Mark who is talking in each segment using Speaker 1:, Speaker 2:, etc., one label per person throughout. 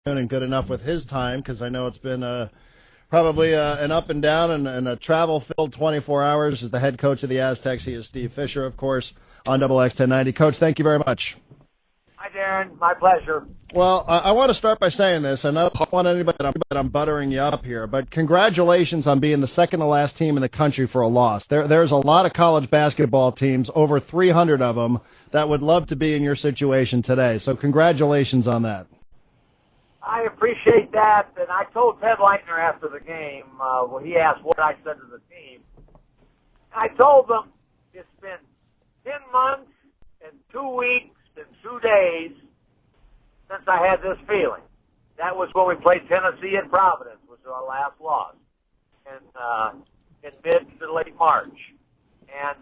Speaker 1: and good enough with his time, because I know it's been probably an up and down and a travel-filled 24 hours. As the head coach of the Aztecs, he is Steve Fisher, of course, on Double X 1090. Coach, thank you very much.
Speaker 2: Hi, Darren. My pleasure.
Speaker 1: Well, I want to start by saying this. I don't want anybody that I'm buttering you up here, but congratulations on being the second-to-last team in the country for a loss. There's a lot of college basketball teams, over 300 of them, that would love to be in your situation today. So congratulations on that.
Speaker 2: I appreciate that, and I told Ted Leitner after the game, when he asked what I said to the team, I told them it's been 10 months and 2 weeks and 2 days since I had this feeling. That was when we played Tennessee at Providence, which was our last loss, in mid to late March. And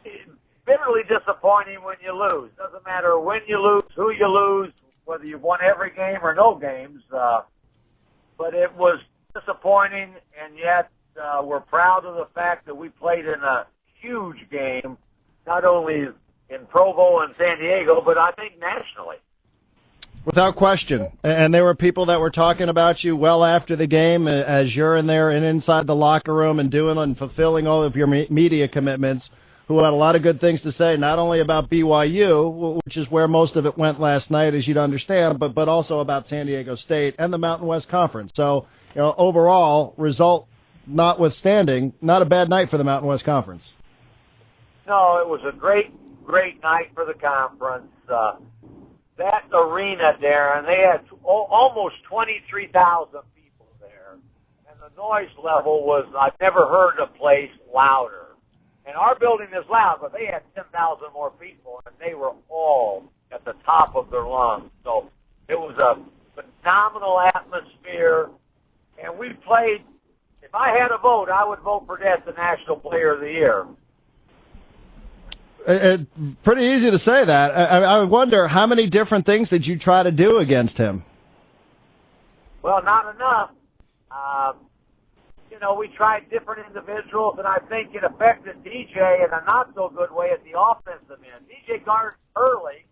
Speaker 2: it's bitterly disappointing when you lose. Doesn't matter when you lose, who you lose, whether you've won every game or no games. But it was disappointing, and yet we're proud of the fact that we played in a huge game, not only in Provo and San Diego, but I think nationally.
Speaker 1: Without question. And there were people that were talking about you well after the game as you're in there and inside the locker room and doing and fulfilling all of your media commitments, who had a lot of good things to say, not only about BYU, which is where most of it went last night, as you'd understand, but also about San Diego State and the Mountain West Conference. So, overall, result notwithstanding, not a bad night for the Mountain West Conference.
Speaker 2: No, it was a great night for the conference. That arena, Darren, they had almost 23,000 people there, and the noise level was, I've never heard a place louder. And our building is loud, but they had 10,000 more people, and they were all at the top of their lungs. So it was a phenomenal atmosphere, and we played. If I had a vote, I would vote for Fredette the National Player of the Year.
Speaker 1: Pretty easy to say that. I wonder, how many different things did you try to do against him?
Speaker 2: Well, not enough. We tried different individuals, and I think it affected DJ in a not-so-good way at the offensive end. DJ guarded early,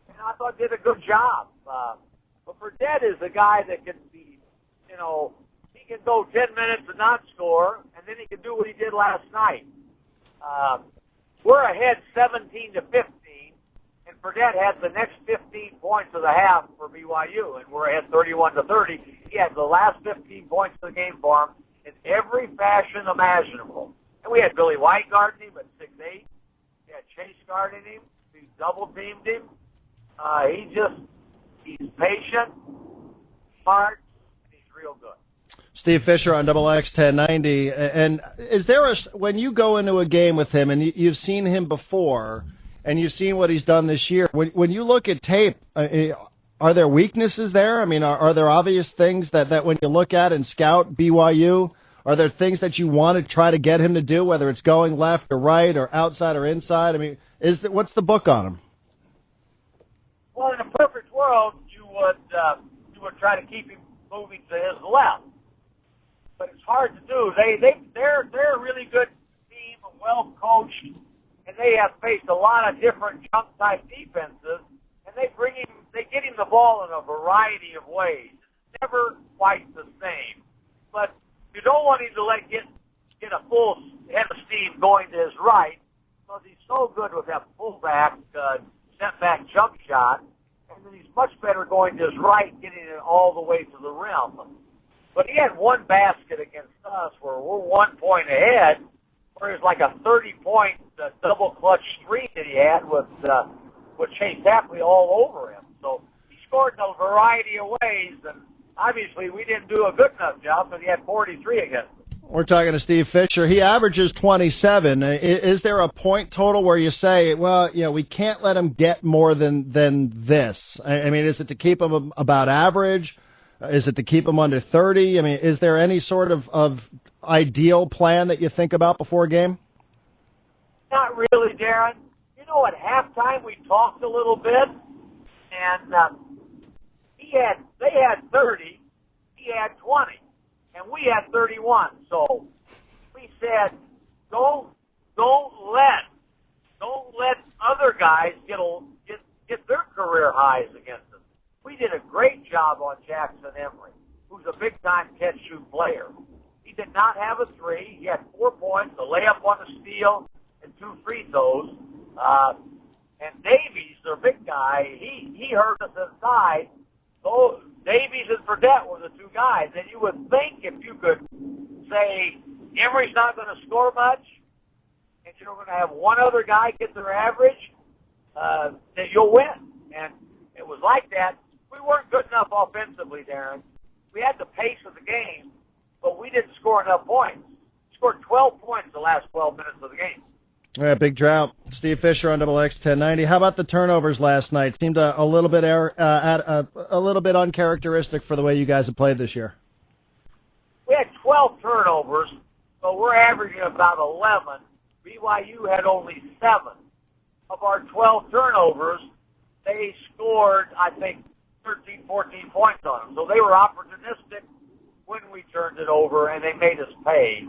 Speaker 2: and I thought did a good job. But Fredette is a guy that can be, he can go 10 minutes and not score, and then he can do what he did last night. We're ahead 17-15, and Fredette had the next 15 points of the half for BYU, and we're ahead 31-30. He had the last 15 points of the game for him in every fashion imaginable. And we had Billy White guarding him at 6'8". We had Chase guarding him. We double-teamed him. He's patient, smart, and he's real good.
Speaker 1: Steve Fisher on Double X 1090. And is there when you go into a game with him, and you've seen him before, and you've seen what he's done this year, when you look at tape, are there weaknesses there? I mean, are there obvious things that when you look at and scout BYU, are there things that you want to try to get him to do, whether it's going left or right or outside or inside? I mean, what's the book on him?
Speaker 2: Well, in a perfect world, you would try to keep him moving to his left, but it's hard to do. They're a really good team, well coached, and they have faced a lot of different jump type defenses, and they get him the ball in a variety of ways. It's never quite the same, but you don't want him to get a full head of steam going to his right, because he's so good with that fullback step back jump shot, and then he's much better going to his right, getting it all the way to the rim. But he had one basket against us where we're 1 point ahead, where it was like a 30-point double clutch screen that he had with Chase Tapley all over him. So he scored in a variety of ways, and obviously we didn't do a good enough job, but he had 43 against us.
Speaker 1: We're talking to Steve Fisher. He averages 27. Is there a point total where you say, well, we can't let him get more than this? I mean, is it to keep him about average? Is it to keep him under 30? I mean, is there any sort of ideal plan that you think about before a game?
Speaker 2: Not really, Darren. At halftime we talked a little bit, and they had 30, he had 20, and we had 31. So we said, don't let other guys get their career highs against us. we did a great job on Jackson Emery, who's a big-time catch-shoot player. He did not have a three. He had 4 points, a layup on the steal, and 2 free throws. And Davies, their big guy, he hurt us inside. So Davies and Fredette were the 2 guys. And you would think if you could say Emery's not going to score much, and you're going to have one other guy get their average, that you'll win. And it was like that. We weren't good enough offensively, Darren. We had the pace of the game, but we didn't score enough points. We scored 12 points the last 12 minutes of the game.
Speaker 1: Yeah, big drought. Steve Fisher on XX 1090. How about the turnovers last night? Seemed a little bit a little bit uncharacteristic for the way you guys have played this year.
Speaker 2: We had 12 turnovers, so we're averaging about 11. BYU had only 7. Of our 12 turnovers, they scored, I think, 13, 14 points on them. So they were opportunistic when we turned it over, and they made us pay.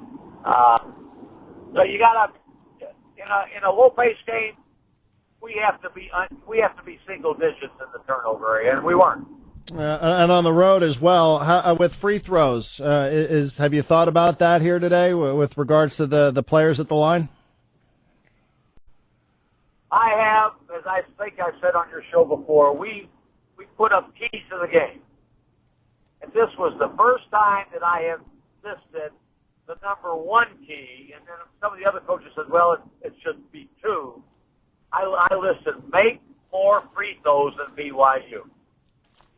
Speaker 2: So you got to, in a low-paced game, we have to be single digits in the turnover area, and we weren't.
Speaker 1: And on the road as well, with free throws, have you thought about that here today with regards to the players at the line?
Speaker 2: I have, as I think I said on your show before, we put up keys to the game. And this was the first time that I have listed the number 1 key, and then some of the other coaches said, well, it should be 2. I listed make more free throws than BYU.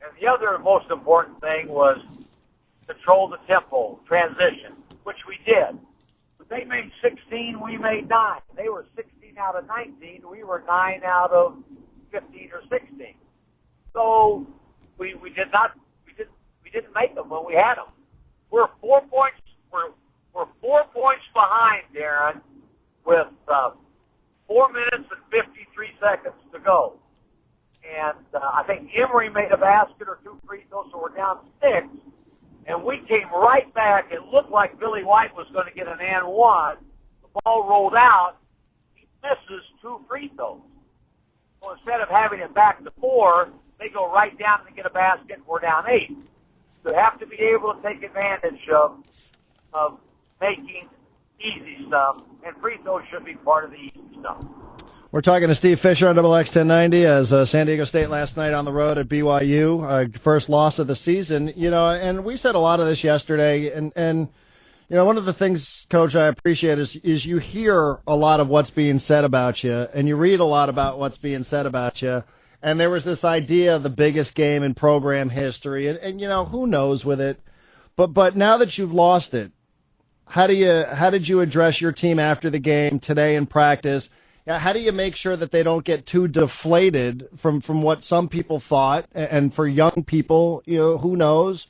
Speaker 2: And the other most important thing was control the tempo, transition, which we did. But they made 16, we made 9. They were 16 out of 19, we were 9 out of 15 or 16. So we didn't make them when we had them. We're 4 points. We're 4 points behind, Darren, with 4 minutes and 53 seconds to go. And I think Emery made a basket or 2 free throws, so we're down 6. And we came right back. It looked like Billy White was going to get an and one. The ball rolled out. He misses 2 free throws. So instead of having it back to 4, they go right down and get a basket. We're down 8. So you have to be able to take advantage of making easy stuff, and free throws should be part of the easy stuff.
Speaker 1: We're talking to Steve Fisher on XX 1090 as San Diego State last night on the road at BYU, first loss of the season. You know, and we said a lot of this yesterday, and you know, one of the things, Coach, I appreciate is you hear a lot of what's being said about you, and you read a lot about what's being said about you. And there was this idea of the biggest game in program history, and you know, who knows with it. But now that you've lost it, how did you address your team after the game today in practice? How do you make sure that they don't get too deflated from what some people thought, and for young people, you know, who knows?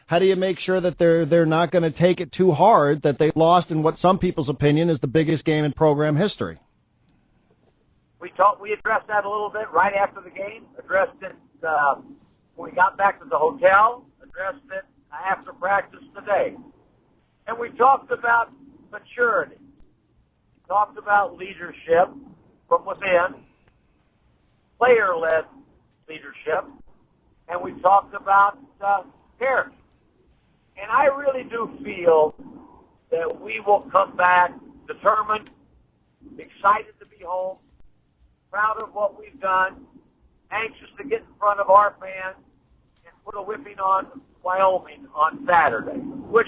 Speaker 1: How do you make sure that they're not going to take it too hard, that they lost in what some people's opinion is the biggest game in program history?
Speaker 2: We addressed that a little bit right after the game, addressed it when we got back to the hotel, addressed it after practice today. And we talked about maturity. We talked about leadership from within, player-led leadership, and we talked about character. And I really do feel that we will come back determined, excited to be home, proud of what we've done, anxious to get in front of our fans and put a whipping on Wyoming on Saturday, which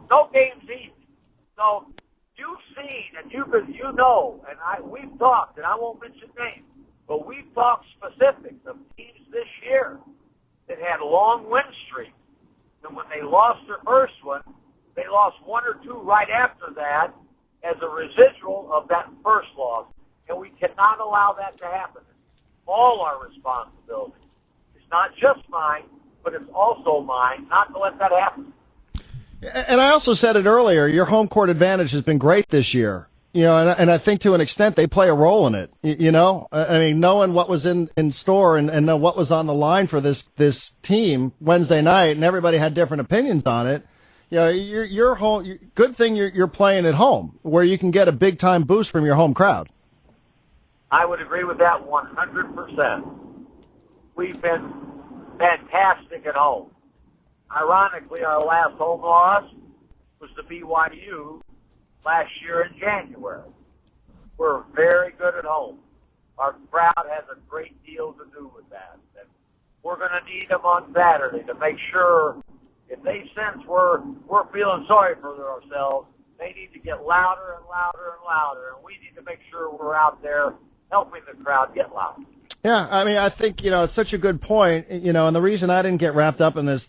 Speaker 2: no game's easy. So you've seen and you know, and we've talked, and I won't mention names, but we've talked specifics of teams this year that had long win streaks. And when they lost their first one, they lost 1 or 2 right after that as a residual of that first loss. And we cannot allow that to happen. It's all our responsibility. It's not just mine, but it's also mine not to let that happen.
Speaker 1: And I also said it earlier, your home court advantage has been great this year. You know, and I think to an extent they play a role in it. You know, I mean, knowing what was in store and know what was on the line for this team Wednesday night, and everybody had different opinions on it. You know, your home. Good thing you're playing at home, where you can get a big time boost from your home crowd. I
Speaker 2: would agree with that 100%. We've been fantastic at home. Ironically, our last home loss was to BYU last year in January. We're very good at home. Our crowd has a great deal to do with that. And we're going to need them on Saturday to make sure if they sense we're feeling sorry for ourselves, they need to get louder and louder and louder. And we need to make sure we're out there helping the crowd get louder.
Speaker 1: Yeah, I mean, I think, it's such a good point, and the reason I didn't get wrapped up in this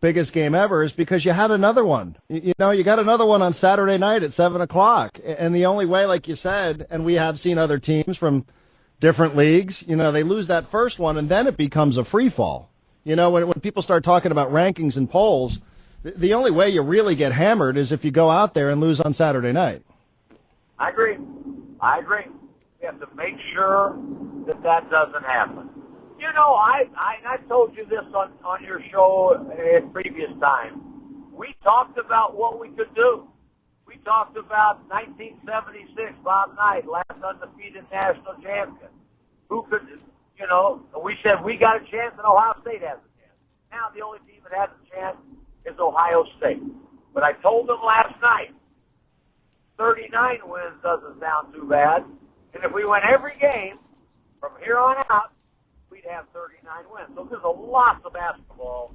Speaker 1: biggest game ever is because you had another one. You got another one on Saturday night at 7 o'clock. And the only way, like you said, and we have seen other teams from different leagues, they lose that first one, and then it becomes a free fall. When people start talking about rankings and polls, the only way you really get hammered is if you go out there and lose on Saturday night.
Speaker 2: I agree. We have to make sure that doesn't happen. I told you this on your show at previous time. We talked about what we could do. We talked about 1976, Bob Knight, last undefeated national champion. Who could, we said we got a chance and Ohio State has a chance. Now the only team that has a chance is Ohio State. But I told them last night, 39 wins doesn't sound too bad. And if we win every game from here on out, we'd have 39 wins. So there's a lot of basketball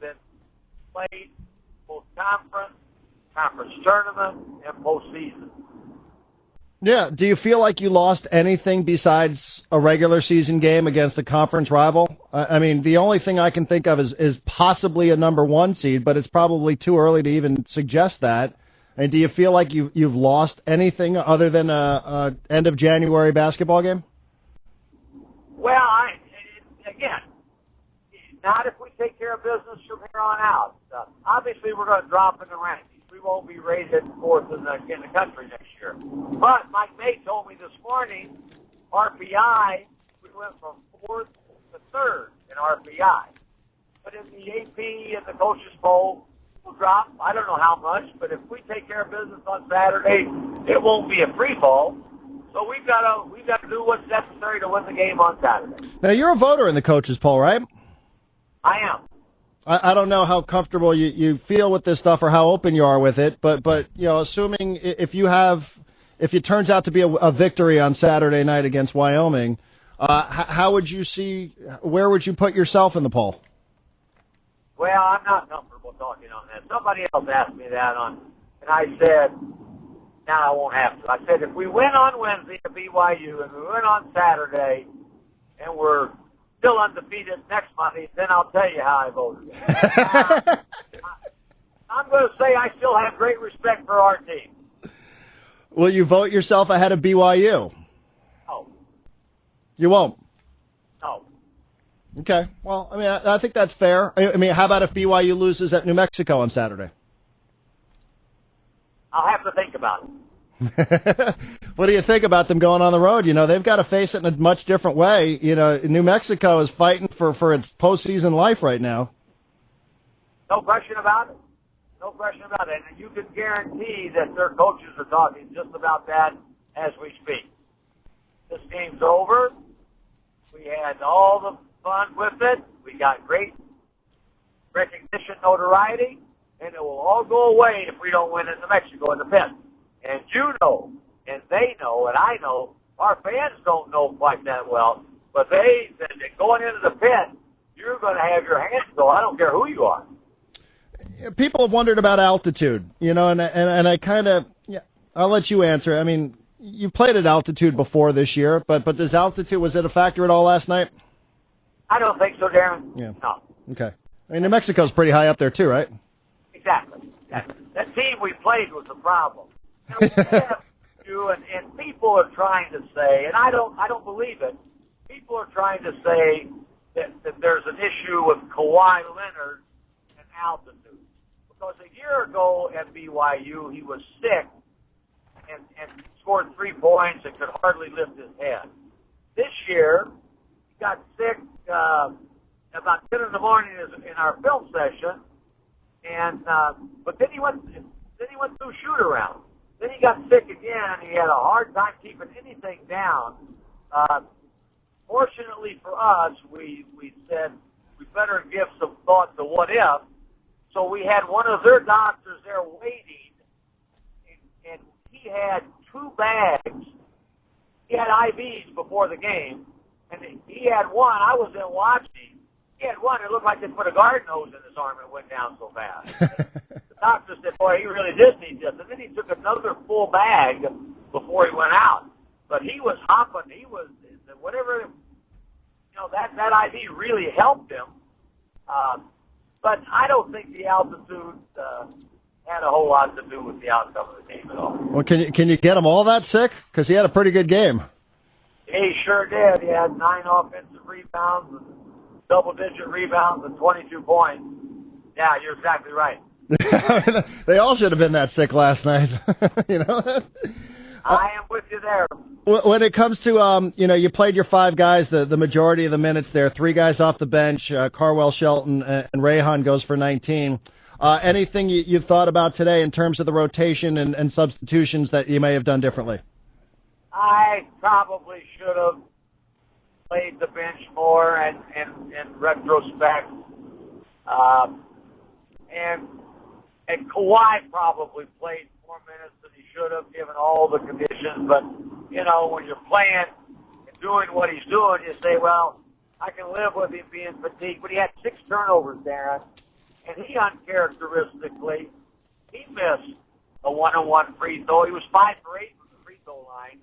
Speaker 2: that played both conference tournament, and postseason.
Speaker 1: Yeah. Do you feel like you lost anything besides a regular season game against a conference rival? I mean, the only thing I can think of is possibly a number one seed, but it's probably too early to even suggest that. And do you feel like you've lost anything other than a end of January basketball game?
Speaker 2: Well, again, not if we take care of business from here on out. Obviously, we're going to drop in the rankings. We won't be rated fourth in the country next year. But Mike May told me this morning, RPI, we went from fourth to third in RPI. But in the AP and the coaches poll, we'll drop. I don't know how much, but if we take care of business on Saturday, it won't be a free fall. So we've got to do what's necessary to win the game on Saturday.
Speaker 1: Now, you're a voter in the coaches poll, right?
Speaker 2: I am.
Speaker 1: I don't know how comfortable you feel with this stuff or how open you are with it, but assuming if it turns out to be a victory on Saturday night against Wyoming, how would you where would you put yourself in the poll?
Speaker 2: Well, I'm not comfortable talking on that. Somebody else asked me that and I said, no, I won't have to. I said, if we win on Wednesday at BYU and we win on Saturday and we're still undefeated next Monday, then I'll tell you how I voted. I'm going to say I still have great respect for our team.
Speaker 1: Will you vote yourself ahead of BYU?
Speaker 2: No.
Speaker 1: You won't?
Speaker 2: No.
Speaker 1: Okay. Well, I mean, I think that's fair. I mean, how about if BYU loses at New Mexico on Saturday?
Speaker 2: I'll have to think about it.
Speaker 1: What do you think about them going on the road? They've got to face it in a much different way. New Mexico is fighting for its postseason life right now.
Speaker 2: No question about it. No question about it. And you can guarantee that their coaches are talking just about that as we speak. This game's over. We had all the fun with it. We got great recognition, notoriety, and it will all go away if we don't win in New Mexico in the pit. And you know, and they know, and I know, our fans don't know quite that well, but they said that going into the pit, you're going to have your hands go. I don't care who you are.
Speaker 1: People have wondered about altitude, and I kind of, I'll let you answer. I mean, you played at altitude before this year, but was it a factor at all last night?
Speaker 2: I don't think so, Darren.
Speaker 1: Yeah.
Speaker 2: No.
Speaker 1: Okay. I mean, New Mexico's pretty high up there too, right?
Speaker 2: Exactly. That team we played was the problem. And people are trying to say, and I don't believe it. People are trying to say that there's an issue with Kawhi Leonard and altitude. Because a year ago at BYU, he was sick and scored 3 points and could hardly lift his head. This year, he got sick about 10 in the morning in our film session, and but then he went through shoot around. Then he got sick again, and he had a hard time keeping anything down. Fortunately for us, we said, we better give some thought to what if. So we had one of their doctors there waiting, and he had 2 bags. He had IVs before the game, and he had one. I was in watching. He had one. It looked like they put a garden hose in his arm and it went down so fast. The doctor said, boy, he really did need this. And then he took another full bag before he went out. But he was hopping. He was, whatever, that IV really helped him. But I don't think the altitude had a whole lot to do with the outcome of the game at all.
Speaker 1: Well, can you get him all that sick? Because he had a pretty good game.
Speaker 2: He sure did. He had 9 offensive rebounds, and double-digit rebounds, and 22 points. Yeah, you're exactly right.
Speaker 1: They all should have been that sick last night.
Speaker 2: I am with you there.
Speaker 1: When it comes to, you played your 5 guys the majority of the minutes there. 3 guys off the bench, Carwell, Shelton, and Rayhan goes for 19. Anything you've thought about today in terms of the rotation and substitutions that you may have done differently?
Speaker 2: I probably should have played the bench more and in retrospect. And Kawhi probably played more minutes than he should have given all the conditions. But, when you're playing and doing what he's doing, you say, well, I can live with him being fatigued. But he had 6 turnovers, Darren. And he uncharacteristically, he missed a one-on-one free throw. He was 5 for 8 from the free throw line.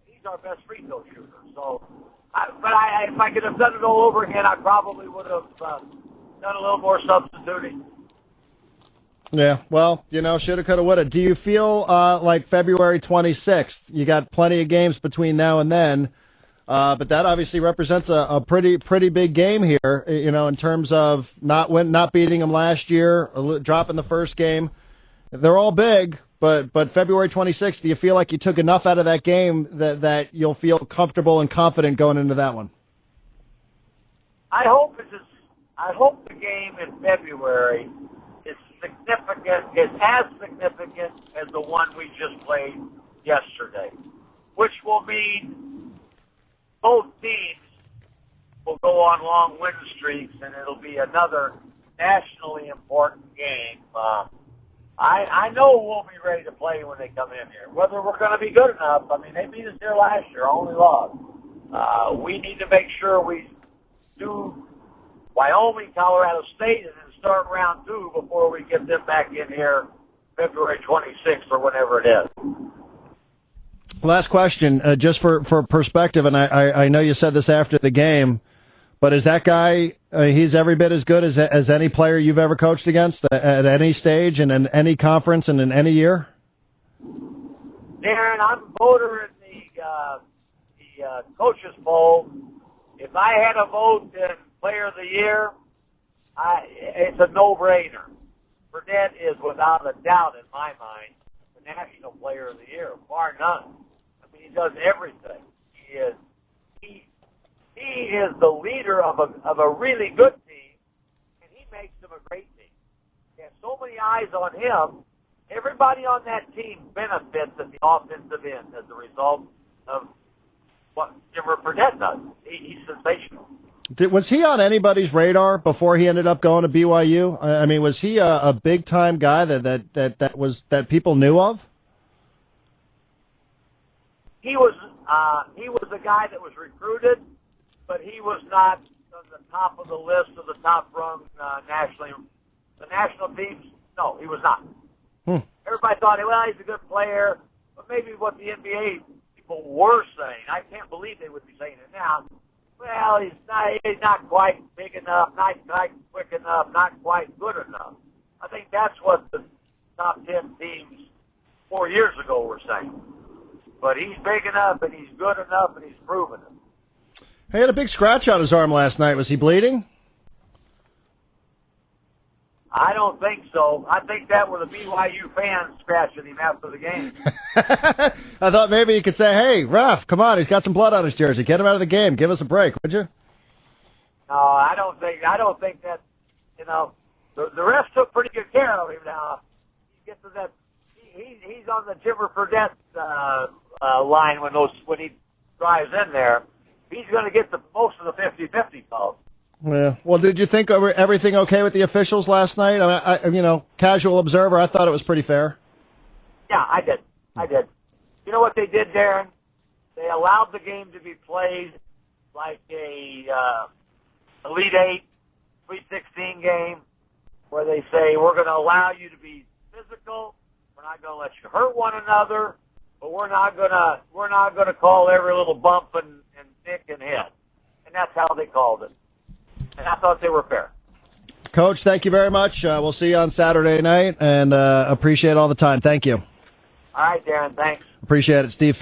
Speaker 2: He's our best free throw shooter. So, if I could have done it all over again, I probably would have done a little more substituting.
Speaker 1: Yeah, well, shoulda, coulda, woulda. Do you feel like February 26th, you got plenty of games between now and then, but that obviously represents a pretty big game here, in terms of not beating them last year, dropping the first game. They're all big, but February 26th, do you feel like you took enough out of that game that you'll feel comfortable and confident going into that one?
Speaker 2: I hope the game in February is as significant as the one we just played yesterday, which will mean both teams will go on long win streaks, and it'll be another nationally important game. I know we'll be ready to play when they come in here. Whether we're going to be good enough, they beat us here last year, only lost. We need to make sure we do Wyoming, Colorado State, and then start round 2 before we get them back in here February 26th or whenever it is.
Speaker 1: Last question, just for perspective, and I know you said this after the game, but is that guy, he's every bit as good as any player you've ever coached against at any stage and in any conference and in any year?
Speaker 2: Darren, I'm a voter in the coaches poll. If I had a vote in Player of the Year, it's a no-brainer. Burnett is, without a doubt in my mind, the National Player of the Year, bar none. He does everything. He is the leader of a really good team, and he makes them a great team. He has so many eyes on him. Everybody on that team benefits at the offensive end as a result of what Jimmer Burnett does. He's sensational.
Speaker 1: Was he on anybody's radar before he ended up going to BYU? Was he a big time guy that people knew of? He was a guy that was recruited, but he was not on the top of the list of the top rung nationally. The national teams, no, he was not. Everybody thought, well, he's a good player, but maybe what the NBA people were saying, I can't believe they would be saying it now. Well, he's not quite big enough, not quite quick enough, not quite good enough. I think that's what the top 10 teams 4 years ago were saying. But he's big enough, and he's good enough, and he's proven it. He had a big scratch on his arm last night. Was he bleeding?
Speaker 2: I don't think so. I think that was a BYU fan scratching him after the game.
Speaker 1: I thought maybe you could say, hey, ref, come on, he's got some blood on his jersey. Get him out of the game. Give us a break, would you?
Speaker 2: No, I don't think that, the refs took pretty good care of him now. He gets to that, he's on the Jimmer Burnett line when he drives in there. He's going to get most of the 50-50 calls.
Speaker 1: Yeah. Well, did you think everything okay with the officials last night? I mean, casual observer, I thought it was pretty fair.
Speaker 2: Yeah, I did. You know what they did, Darren? They allowed the game to be played like a Elite Eight, Sweet 16 game, where they say we're going to allow you to be physical. We're not going to let you hurt one another, but we're not going to call every little bump and nick and hit. And that's how they called it. And I thought they were fair.
Speaker 1: Coach, thank you very much. We'll see you on Saturday night, and appreciate all the time. Thank you.
Speaker 2: All right, Darren. Thanks.
Speaker 1: Appreciate it, Steve.